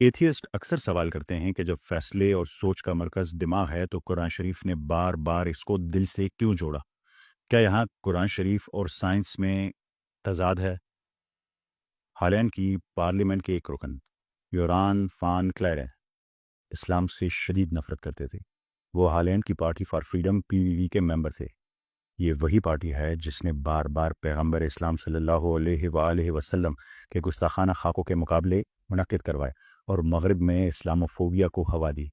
Atheist اکثر سوال کرتے ہیں کہ جب فیصلے اور سوچ کا مرکز دماغ ہے تو قرآن شریف نے بار بار اس کو دل سے کیوں جوڑا؟ کیا یہاں قرآن شریف اور سائنس میں تضاد ہے؟ ہالینڈ کی پارلیمنٹ کے ایک رکن یوران فان کلیرن اسلام سے شدید نفرت کرتے تھے۔ وہ ہالینڈ کی پارٹی فار فریڈم PVV کے ممبر تھے۔ یہ وہی پارٹی ہے جس نے بار بار پیغمبر اسلام صلی اللہ علیہ وآلہ وسلم کے گستاخانہ خاکوں کے مقابلے منعقد کروائے اور مغرب میں اسلاموفوبیا کو ہوا دی۔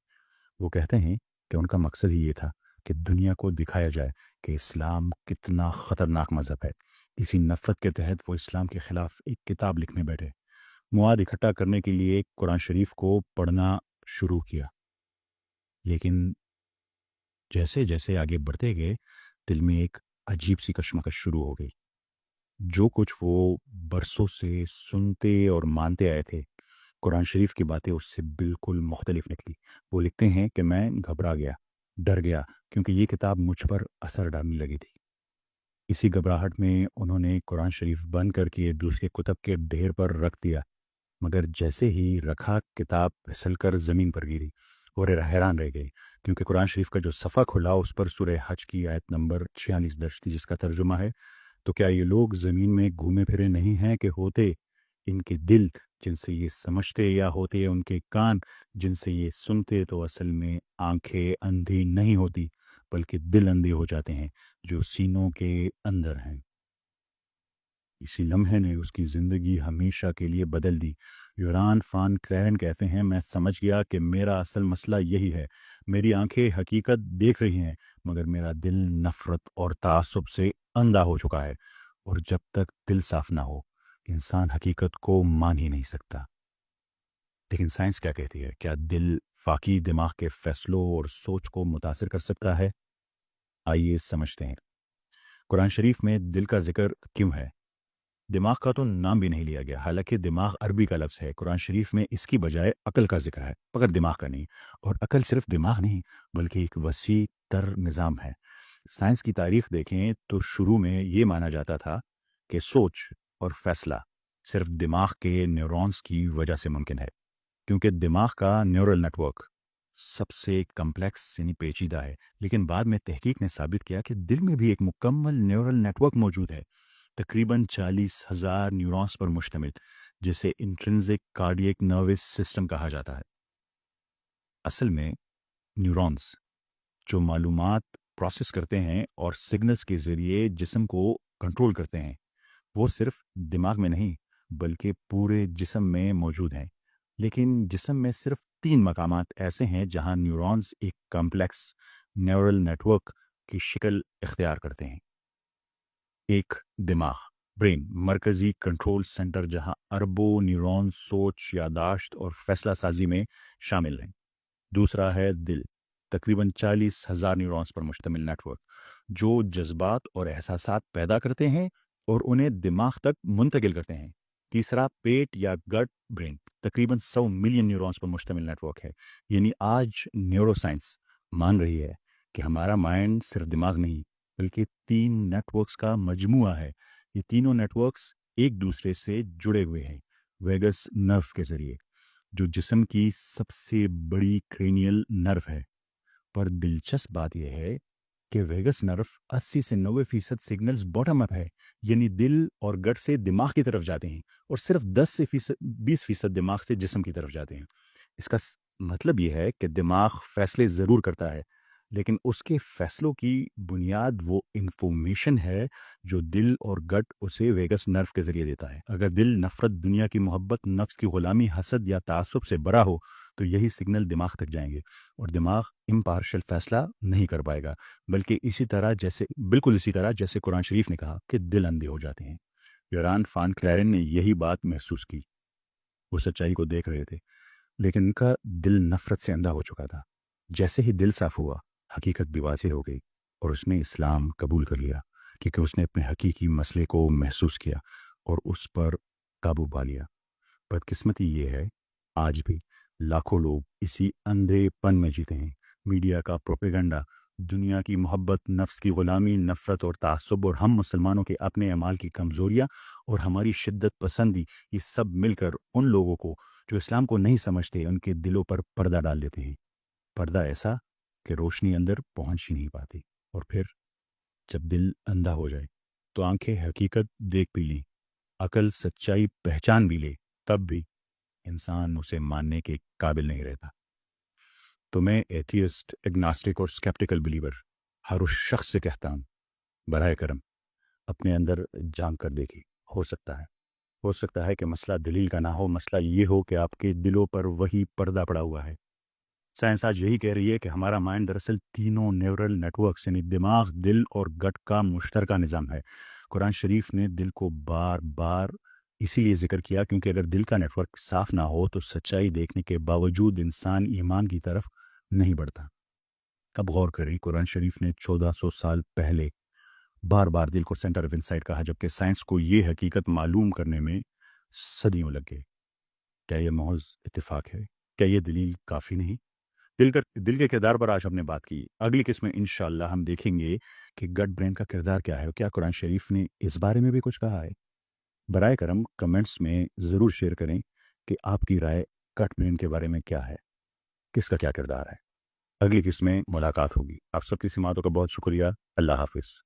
وہ کہتے ہیں کہ ان کا مقصد ہی یہ تھا کہ دنیا کو دکھایا جائے کہ اسلام کتنا خطرناک مذہب ہے۔ اسی نفرت کے تحت وہ اسلام کے خلاف ایک کتاب لکھنے بیٹھے، مواد اکٹھا کرنے کے لیے قرآن شریف کو پڑھنا شروع کیا۔ لیکن جیسے جیسے آگے بڑھتے گئے دل میں ایک عجیب سی کشمکش شروع ہو گئی۔ جو کچھ وہ برسوں سے سنتے اور مانتے آئے تھے، قرآن شریف کی باتیں اس سے بالکل مختلف نکلی۔ وہ لکھتے ہیں کہ میں گھبرا گیا، ڈر گیا، کیونکہ یہ کتاب مجھ پر اثر ڈالنے لگی تھی۔ اسی گھبراہٹ میں انہوں نے قرآن شریف بند کر کے دوسرے کتب کے ڈھیر پر رکھ دیا، مگر جیسے ہی رکھا کتاب پھسل کر زمین پر گری اور حیران رہ گئی، کیونکہ قرآن شریف کا جو صفحہ کھلا اس پر سورہ حج کی آیت نمبر 46 درج تھی، جس کا ترجمہ ہے، تو کیا یہ لوگ زمین میں گھومے پھرے نہیں ہیں کہ ہوتے ان کے دل جن سے یہ سمجھتے، یا ہوتے ان کے کان جن سے یہ سنتے، تو اصل میں آنکھیں اندھی نہیں ہوتی بلکہ دل اندھے ہو جاتے ہیں جو سینوں کے اندر ہیں۔ اسی لمحے نے اس کی زندگی ہمیشہ کے لیے بدل دی۔ یوران فان کلیرن کہتے ہیں، میں سمجھ گیا کہ میرا اصل مسئلہ یہی ہے۔ میری آنکھیں حقیقت دیکھ رہی ہیں، مگر میرا دل نفرت اور تعصب سے اندھا ہو چکا ہے، اور جب تک دل صاف نہ ہو انسان حقیقت کو مان ہی نہیں سکتا۔ لیکن سائنس کیا کہتی ہے؟ کیا دل واقعی دماغ کے فیصلوں اور سوچ کو متاثر کر سکتا ہے؟ آئیے سمجھتے ہیں۔ قرآن شریف میں دل کا ذکر کیوں ہے؟ دماغ کا تو نام بھی نہیں لیا گیا، حالانکہ دماغ عربی کا لفظ ہے۔ قرآن شریف میں اس کی بجائے عقل کا ذکر ہے، مگر دماغ کا نہیں۔ اور عقل صرف دماغ نہیں بلکہ ایک وسیع تر نظام ہے۔ سائنس کی تاریخ دیکھیں تو شروع میں یہ مانا جاتا تھا کہ سوچ اور فیصلہ صرف دماغ کے نیورونز کی وجہ سے ممکن ہے، کیونکہ دماغ کا نیورل نیٹ ورک سب سے کمپلیکس یعنی پیچیدہ ہے۔ لیکن بعد میں تحقیق نے ثابت کیا کہ دل میں بھی ایک مکمل نیورل نیٹ ورک موجود ہے، تقریباً 40,000 نیورونز پر مشتمل، جسے انٹرنزک کارڈیک نروس سسٹم کہا جاتا ہے۔ اصل میں نیورونز جو معلومات پروسیس کرتے ہیں اور سگنلز کے ذریعے جسم کو کنٹرول کرتے ہیں، وہ صرف دماغ میں نہیں بلکہ پورے جسم میں موجود ہیں۔ لیکن جسم میں صرف 3 مقامات ایسے ہیں جہاں نیورونز ایک کمپلیکس نیورل نیٹ ورک کی شکل اختیار کرتے ہیں۔ ایک دماغ، برین، مرکزی کنٹرول سینٹر جہاں اربوں نیورون سوچ، یاداشت اور فیصلہ سازی میں شامل ہیں۔ دوسرا ہے دل، تقریباً 40,000 نیورونز پر مشتمل نیٹ ورک جو جذبات اور احساسات پیدا کرتے ہیں اور انہیں دماغ تک منتقل کرتے ہیں۔ تیسرا پیٹ یا گٹ برین، تقریباً 100 ملین نیورونز پر مشتمل نیٹ ورک ہے۔ یعنی آج نیورو سائنس مان رہی ہے کہ ہمارا مائنڈ صرف دماغ نہیں بلکہ 3 نیٹ ورکس کا مجموعہ ہے۔ یہ تینوں نیٹ ورکس ایک دوسرے سے جڑے ہوئے ہیں ویگس نرو کے ذریعے، جو جسم کی سب سے بڑی کرینیل نرو ہے۔ پر دلچسپ بات یہ ہے کہ ویگس نرو 80 سے 90% سگنلز باٹم اپ ہے، یعنی دل اور گٹ سے دماغ کی طرف جاتے ہیں، اور صرف 10 سے 20% دماغ سے جسم کی طرف جاتے ہیں۔ اس کا مطلب یہ ہے کہ دماغ فیصلے ضرور کرتا ہے، لیکن اس کے فیصلوں کی بنیاد وہ انفارمیشن ہے جو دل اور گٹ اسے ویگس نرو کے ذریعے دیتا ہے۔ اگر دل نفرت، دنیا کی محبت، نفس کی غلامی، حسد یا تعصب سے بھرا ہو تو یہی سگنل دماغ تک جائیں گے، اور دماغ امپارشل فیصلہ نہیں کر پائے گا، بلکہ بالکل اسی طرح جیسے قرآن شریف نے کہا کہ دل اندھے ہو جاتے ہیں۔ یوران فان کلیرن نے یہی بات محسوس کی۔ وہ سچائی کو دیکھ رہے تھے لیکن ان کا دل نفرت سے اندھا ہو چکا تھا۔ جیسے ہی دل صاف ہوا، حقیقت بھی واضح ہو گئی، اور اس نے اسلام قبول کر لیا، کیونکہ اس نے اپنے حقیقی مسئلے کو محسوس کیا اور اس پر قابو پا لیا۔ بدقسمتی یہ ہے آج بھی لاکھوں لوگ اسی اندھے پن میں جیتے ہیں۔ میڈیا کا پروپیگنڈا دنیا کی محبت، نفس کی غلامی، نفرت اور تعصب، اور ہم مسلمانوں کے اپنے اعمال کی کمزوریاں اور ہماری شدت پسندی، یہ سب مل کر ان لوگوں کو جو اسلام کو نہیں سمجھتے ان کے دلوں پر پردہ ڈال دیتے ہیں، پردہ ایسا کہ روشنی اندر پہنچ ہی نہیں پاتی، اور پھر جب دل اندھا ہو جائے تو آنکھیں حقیقت دیکھ بھی لیں، عقل سچائی پہچان بھی لے، تب بھی انسان اسے ماننے کے قابل نہیں رہتا۔ تو میں ایتھیسٹ، اگناسٹک اور اسکیپٹیکل بلیور ہر اس شخص سے کہتا ہوں، براہ کرم اپنے اندر جھانک کر دیکھیں۔ ہو سکتا ہے کہ مسئلہ دلیل کا نہ ہو، مسئلہ یہ ہو کہ آپ کے دلوں پر وہی پردہ پڑا ہوا ہے۔ سائنس آج یہی کہہ رہی ہے کہ ہمارا مائنڈ دراصل تینوں نیورل نیٹ ورکس یعنی دماغ، دل اور گٹ کا مشترکہ نظام ہے۔ قرآن شریف نے دل کو بار بار اسی لیے ذکر کیا کیونکہ اگر دل کا نیٹ ورک صاف نہ ہو تو سچائی دیکھنے کے باوجود انسان ایمان کی طرف نہیں بڑھتا۔ اب غور کریں، قرآن شریف نے 1400 سال پہلے بار بار دل کو سینٹر آف انسائٹ کہا، جبکہ سائنس کو یہ حقیقت معلوم کرنے میں صدیوں لگ گئے۔ کیا یہ محض اتفاق ہے؟ کیا یہ دلیل کافی نہیں؟ دل کے کردار پر آج ہم نے بات کی۔ اگلی قسط میں انشاءاللہ ہم دیکھیں گے کہ گٹ برین کا کردار کیا ہے، اور کیا قرآن شریف نے اس بارے میں بھی کچھ کہا ہے۔ برائے کرم کمنٹس میں ضرور شیئر کریں کہ آپ کی رائے گٹ برین کے بارے میں کیا ہے، کس کا کیا کردار ہے۔ اگلی قسط میں ملاقات ہوگی۔ آپ سب کی سماعتوں کا بہت شکریہ۔ اللہ حافظ۔